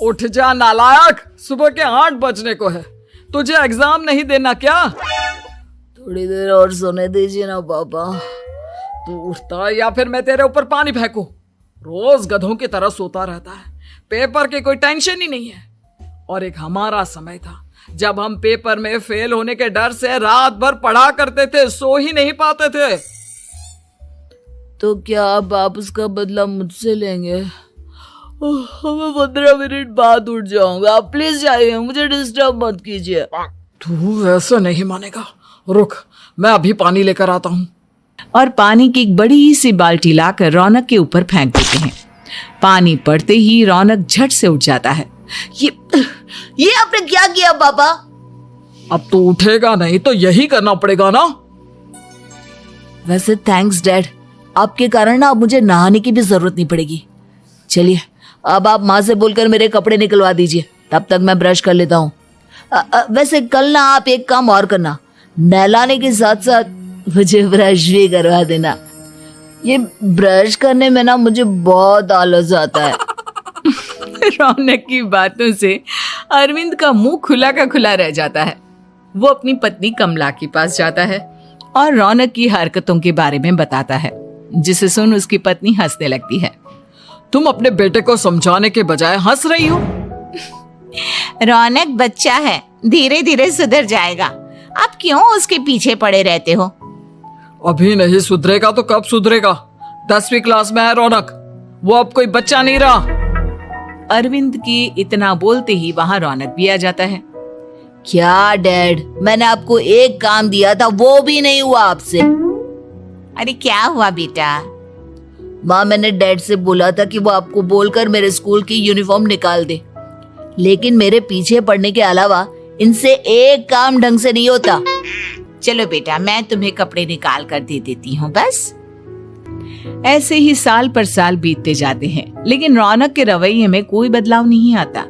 उठ जा नालायक, सुबह के 8 बजने को है। तुझे एग्जाम नहीं देना क्या? थोड़ी देर और सोने दीजिए ना पापा। तू उठता है या फिर मैं तेरे ऊपर पानी फेंकूं? रोज गधों की तरह सोता रहता है, पेपर की कोई टेंशन ही नहीं है। और एक हमारा समय था जब हम पेपर में फेल होने के डर से रात भर पढ़ा करते थे, सो ही नहीं पाते थे। तो क्या आप उसका बदला मुझसे लेंगे? मैं 15 मिनट बाद उठ जाऊंगा, आप प्लीज जाइए, मुझे डिस्टर्ब मत कीजिए। तू वैसे नहीं मानेगा, रुक मैं अभी पानी लेकर आता हूँ। और पानी की एक बड़ी सी बाल्टी लाकर रौनक के ऊपर फेंक देते हैं। पानी पड़ते ही रौनक झट से उठ जाता है। ये आपने क्या किया पापा? अब तो उठेगा नहीं तो यही करना पड़ेगा ना। वैसे थैंक्स डैड, आपके कारण ना अब मुझे नहाने की भी जरूरत नहीं पड़ेगी। चलिए अब आप माँ से बोलकर मेरे कपड़े निकलवा दीजिए, तब तक मैं ब्रश कर लेता हूँ। वैसे कल ना आप एक काम और करना, नहलाने के साथ साथ मुझे ब्रश भी करवा देना। ये ब्रश करने में ना मुझे बहुत आलस आता है। रौनक की बातों से अरविंद का मुंह खुला का खुला रह जाता है। वो अपनी पत्नी कमला के पास जाता है और रौनक की हरकतों के बारे में बताता है, जिसे सुन उसकी पत्नी हंसने लगती है। तुम अपने बेटे को समझाने के बजाय हंस रही हो। रौनक बच्चा है, धीरे धीरे सुधर जाएगा, आप क्यों उसके पीछे पड़े रहते हो? अभी नहीं सुधरेगा तो कब सुधरेगा? 10वीं क्लास में है रौनक, वो अब कोई बच्चा नहीं रहा। अरविंद की इतना बोलते ही वहां रौनक भी आ जाता है। क्या डैड, मैंने आपको एक काम दिया था, वो भी नहीं हुआ आपसे। अरे क्या हुआ बेटा? माँ, मैंने डैड से बोला था कि वो आपको बोलकर मेरे स्कूल की यूनिफॉर्म निकाल दे, लेकिन मेरे पीछे पड़ने के अलावा इनसे एक काम ढंग से नहीं होता। चलो बेटा, मैं तुम्हें कपड़े निकाल कर दे देती हूँ बस। ऐसे ही साल पर साल बीतते जाते हैं, लेकिन रौनक के रवैये में कोई बदलाव नहीं आता।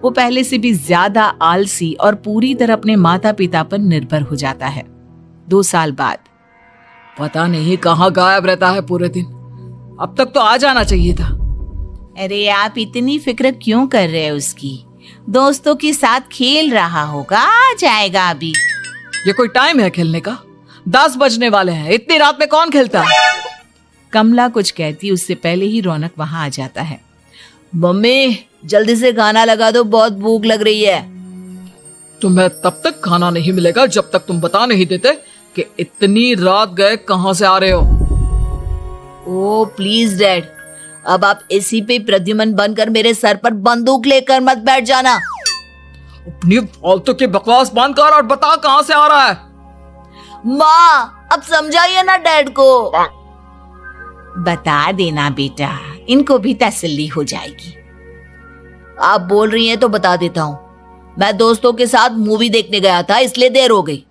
वो पहले से भी ज्यादा आलसी और पूरी तरह अपने माता पिता पर निर्भर हो जाता है। 2 साल बाद पता नहीं कहाँ गायब रहता है पूरे दिन, अब तक तो आ जाना चाहिए था। अरे आप इतनी फिक्र क्यों कर रहे हैं उसकी? दोस्तों के साथ खेल रहा होगा, आ जाएगा अभी। ये कोई टाइम है खेलने का? 10 बजने वाले हैं, इतनी रात में कौन खेलता है? कमला कुछ कहती उससे पहले ही रौनक वहां आ जाता है। मम्मी जल्दी से खाना लगा दो, बहुत भूख लग रही है। तुम्हें तब तक खाना नहीं मिलेगा जब तक तुम बता नहीं देते कि इतनी रात गए कहां से आ रहे हो। ओ प्लीज डैड, अब आप एसी पे प्रद्युमन बनकर मेरे सर पर बंदूक लेकर मत बैठ जाना। अपनी फालतू की बकवास बंद कर और बता कहां से आ रहा है। माँ अब समझाइए ना डैड को। बता देना बेटा, इनको भी तसल्ली हो जाएगी। आप बोल रही हैं तो बता देता हूँ, मैं दोस्तों के साथ मूवी देखने गया था, इसलिए देर हो गई।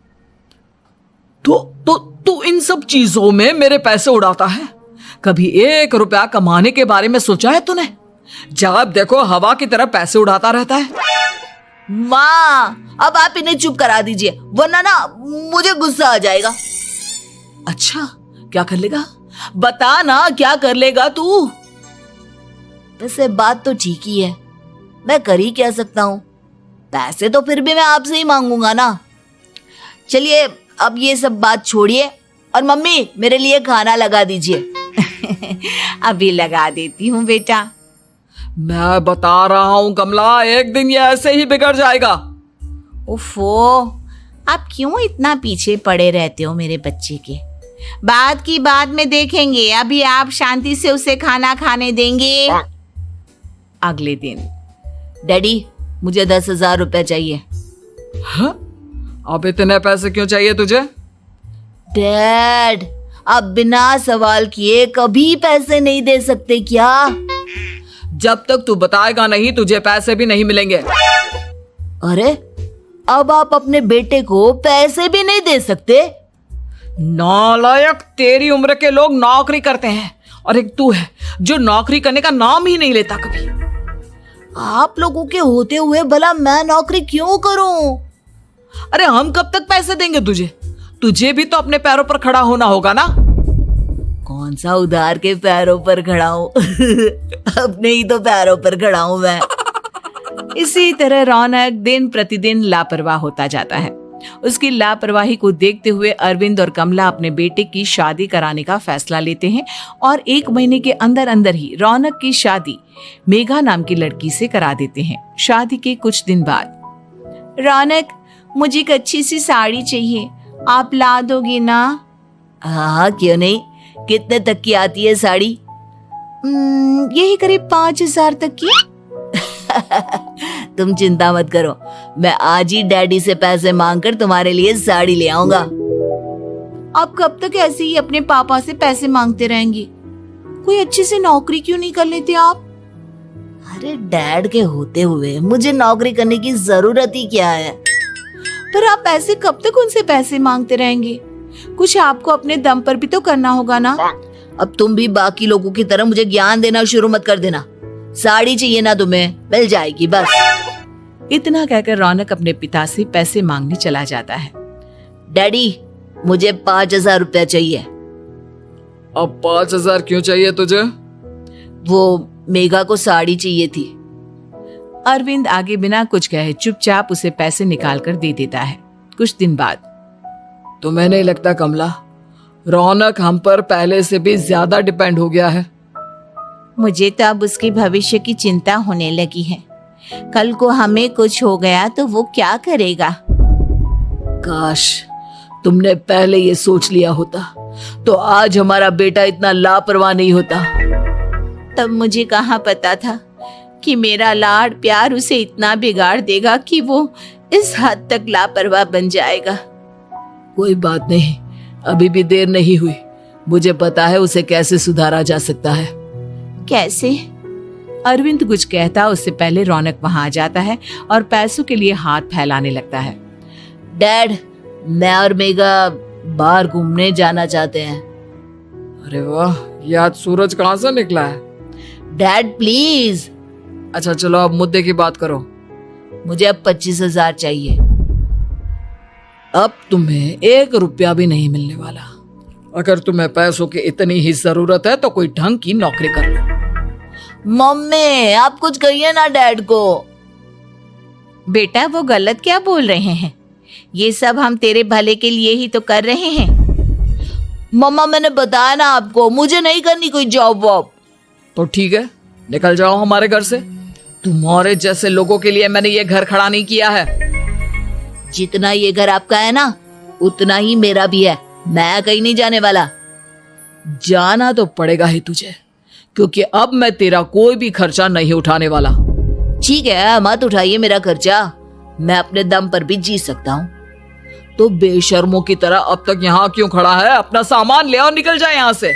तो इन सब चीजों में मेरे पैसे उड़ाता है? कभी 1 रुपया कमाने के बारे में सोचा है तूने? जब देखो हवा की तरह पैसे उड़ाता रहता है। माँ अब आप इन्हें चुप करा दीजिए, वरना ना मुझे गुस्सा आ जाएगा। अच्छा क्या कर लेगा? बता ना क्या कर लेगा तू? वैसे बात तो ठीक ही है, मैं कर ही क्या सकता हूँ, पैसे तो फिर भी मैं आपसे ही मांगूंगा ना। चलिए अब ये सब बात छोड़िए और मम्मी मेरे लिए खाना लगा दीजिए। अभी लगा देती हूँ बेटा। मैं बता रहा हूँ कमला, एक दिन ये ऐसे ही बिगड़ जाएगा। उफ़ो, आप क्यों इतना पीछे पड़े रहते हो मेरे बच्चे के? बात की बात में देखेंगे, अभी आप शांति से उसे खाना खाने देंगे। अगले दिन डैडी मुझे 10,000 रुपए चाहिए। हाँ? अब इतने पैसे क्यों चाहिए तुझे? डैड आप बिना सवाल किए कभी पैसे नहीं दे सकते क्या? जब तक तू बताएगा नहीं तुझे पैसे भी नहीं मिलेंगे। अरे अब आप अपने बेटे को पैसे भी नहीं दे सकते? नालायक, तेरी उम्र के लोग नौकरी करते हैं और एक तू है जो नौकरी करने का नाम ही नहीं लेता कभी। आप लोगों के होते हुए भला मैं नौकरी क्यों करूं? अरे हम कब तक पैसे देंगे तुझे? तुझे भी तो अपने पैरों पर खड़ा होना होगा ना। कौन सा उधार के पैरों पर खड़ा हूं? अपने ही तो पैरों पर खड़ा हूं मैं। इसी तरह रौनक दिन प्रतिदिन लापरवाह होता जाता है। उसकी लापरवाही को देखते हुए अरविंद और कमला अपने बेटे की शादी कराने का फैसला लेते हैं और 1 महीने के अंदर अंदर ही रौनक की शादी मेघा नाम की लड़की से करा देते हैं। शादी के कुछ दिन बाद, रौनक, मुझे एक अच्छी सी साड़ी चाहिए, आप ला दोगी ना? हाँ, क्यों नहीं। कितने तक की आती है साड़ी? यही करीब 5,000 तक की। तुम चिंता मत करो, मैं आज ही डैडी से पैसे मांगकर तुम्हारे लिए साड़ी ले आऊंगा। आप कब तक ऐसे ही अपने पापा से पैसे मांगते रहेंगी? कोई अच्छी सी नौकरी क्यों नहीं कर लेते आप? अरे डैड के होते हुए मुझे नौकरी करने की जरूरत ही क्या है? पर आप ऐसे कब तक उनसे पैसे मांगते रहेंगे? कुछ आपको अपने दम पर भी तो करना होगा ना। अब तुम भी बाकी लोगों की तरह मुझे ज्ञान देना शुरू मत कर देना। साड़ी चाहिए ना तुम्हें, मिल जाएगी बस। इतना कहकर रौनक अपने पिता से पैसे मांगने चला जाता है। डैडी, मुझे 5,000 रुपया चाहिए। अब 5,000 क्यों चाहिए तुझे? वो मेघा को साड़ी चाहिए थी। अरविंद आगे बिना कुछ कहे चुपचाप उसे पैसे निकाल कर दे देता है। कुछ दिन बाद, तुम्हें नहीं लगता कमला, रौनक हम पर पहले से भी ज्यादा डिपेंड हो गया है? मुझे तो अब उसके भविष्य की चिंता होने लगी है। कल को हमें कुछ हो गया तो वो क्या करेगा? काश तुमने पहले ये सोच लिया होता तो आज हमारा बेटा इतना लापरवाह नहीं होता। तब मुझे कहाँ पता था कि मेरा लाड़ प्यार उसे इतना बिगाड़ देगा कि वो इस हद तक लापरवाह बन जाएगा। कोई बात नहीं, अभी भी देर नहीं हुई। मुझे पता है उसे कैसे सुधारा जा सकता है। कैसे? अरविंद कुछ कहता उससे पहले रौनक वहां आ जाता है और पैसों के लिए हाथ फैलाने लगता है। डैड, मैं और मेघा बाहर घूमने जाना चाहते हैं। अरे वाह, ये आज सूरज कहाँ से निकला है? Dad please. अच्छा चलो अब मुद्दे की बात करो। मुझे अब 25,000 चाहिए। अब तुम्हें 1 रुपया भी नहीं मिलने वाला। अगर तुम्हें पैसों की इतनी ही जरूरत है तो कोई ढंग की नौकरी कर लो। मम्मी, आप कुछ कहिए ना डैड को। बेटा, वो गलत क्या बोल रहे हैं? ये सब हम तेरे भले के लिए ही तो कर रहे हैं। मम्मा, मैंने बताया ना आपको, मुझे नहीं करनी कोई जॉब वॉब। तो ठीक है, निकल जाओ हमारे घर से। तुम्हारे जैसे लोगों के लिए मैंने ये घर खड़ा नहीं किया है। जितना ये घर आपका है ना, उतना ही मेरा भी है। मैं कहीं नहीं जाने वाला। जाना तो पड़ेगा ही तुझे, क्योंकि अब मैं तेरा कोई भी खर्चा नहीं उठाने वाला। ठीक है, मत उठाइए मेरा खर्चा, मैं अपने दम पर भी जी सकता हूँ। तो बेशर्मों की तरह अब तक यहाँ क्यों खड़ा है? अपना सामान ले और निकल जाए यहाँ से।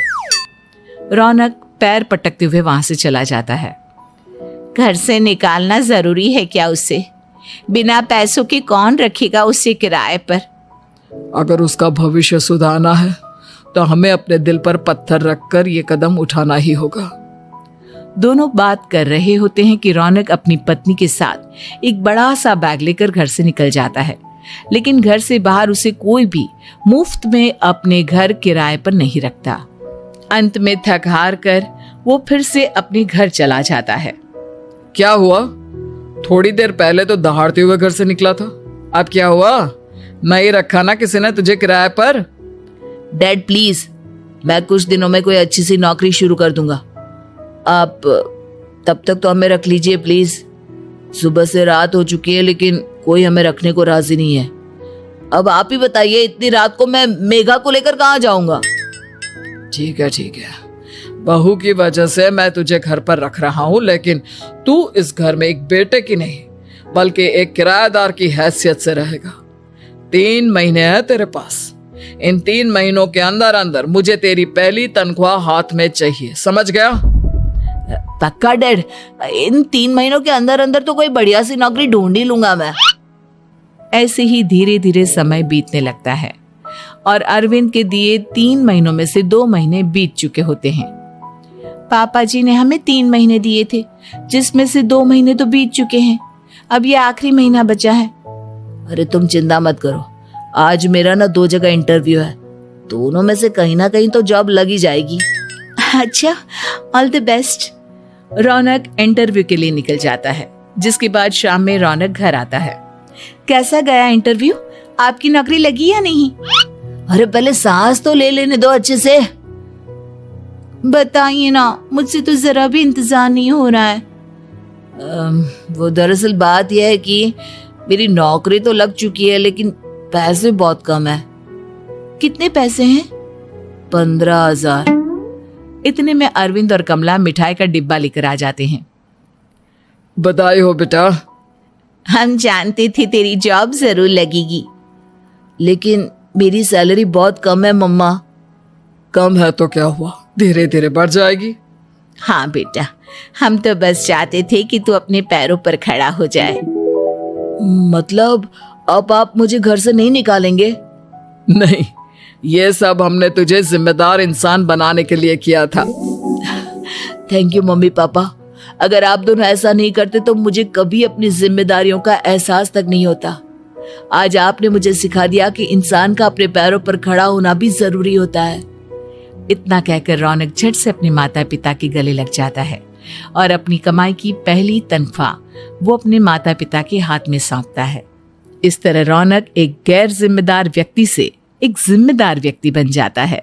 रौनक पैर पटकते हुए वहां से चला जाता है। घर से निकालना जरूरी है क्या उसे? बिना पैसों के कौन रखेगा उसे किराए पर? अगर उसका भविष्य सुधारना है तो हमें अपने दिल पर पत्थर रखकर ये कदम उठाना ही होगा। दोनों बात कर रहे होते हैं कि रौनक अपनी पत्नी के साथ एक बड़ा सा बैग लेकर घर से निकल जाता है, लेकिन घर से बाहर उसे कोई भी मुफ्त में अपने घर किराए पर नहीं रखता। अंत में थक हार कर वो फिर से अपने घर चला जाता है। क्या हुआ? थोड़ी देर पहले तो दहाड़ते हुए घर से निकला था, अब क्या हुआ? नहीं रखा ना किसी ने तुझे किराए पर? डैड प्लीज, मैं कुछ दिनों में कोई अच्छी सी नौकरी शुरू कर दूंगा। आप तब तक तो हमें रख लीजिए प्लीज। सुबह से रात हो चुकी है लेकिन कोई हमें रखने को राजी नहीं है। अब आप ही बताइए, इतनी रात को मैं मेघा को लेकर कहाँ जाऊंगा? ठीक है, बहू की वजह से मैं तुझे घर पर रख रहा हूँ, लेकिन तू इस घर में एक बेटे की नहीं बल्कि एक किराएदार की हैसियत से रहेगा। 3 महीने है तेरे पास। इन 3 महीनों के अंदर अंदर मुझे तेरी पहली तनख्वाह हाथ में चाहिए, समझ गया? पक्का डैड, इन 3 महीनों के अंदर अंदर तो कोई बढ़िया सी नौकरी ढूंढ ही लूंगा मैं। ऐसे ही धीरे धीरे समय बीतने लगता है और अरविंद के दिए 3 महीनों में से 2 महीने बीत चुके होते हैं। पापा जी ने हमें 3 महीने दिए थे, जिसमें से 2 महीने तो बीत चुके हैं। अब ये आखिरी महीना बचा है। अरे तुम चिंता मत करो, आज मेरा ना 2 जगह इंटरव्यू है, दोनों में से कहीं ना कहीं तो जॉब लगी जाएगी। अच्छा, all the best. Raunak interview के लिए निकल जाता है। जिसके बाद शाम में रौनक घर आता है। कैसा गया इंटरव्यू? आपकी नौकरी लगी या नहीं? अरे पहले सांस तो ले लेने दो अच्छे से। बताइए ना, मुझसे तो जरा भी इंतजार नहीं हो रहा है। वो दरअसल बात यह है कि मेरी नौकरी तो लग चुकी है, लेकिन पैसे बहुत कम है। कितने पैसे हैं? 15,000। इतने में अरविंद और कमला मिठाई का डिब्बा लेकर आ जाते हैं। बधाई हो बेटा। हम जानते थे तेरी जॉब जरूर लगेगी। लेकिन मेरी सैलरी बहुत कम है मम्मा। कम है तो क्या हुआ, धीरे धीरे बढ़ जाएगी। हाँ बेटा, हम तो बस चाहते थे कि तू अपने पैरों पर खड़ा हो जाए। मतलब अब आप मुझे घर से नहीं निकालेंगे? नहीं, ये सब हमने तुझे जिम्मेदार इंसान बनाने के लिए किया था। Thank you mummy papa. अगर आप दोनों ऐसा नहीं करते तो मुझे कभी अपनी जिम्मेदारियों का एहसास तक नहीं होता। आज आपने मुझे सिखा दिया कि इंसान का अपने पैरों पर खड़ा होना भी जरूरी होता है। इतना कहकर रौनक झट से अपने माता पिता के गले लग जाता है और अपनी कमाई की पहली तनख्वाह वो अपने माता पिता के हाथ में सौंपता है। इस तरह रौनक एक गैर जिम्मेदार व्यक्ति से एक जिम्मेदार व्यक्ति बन जाता है।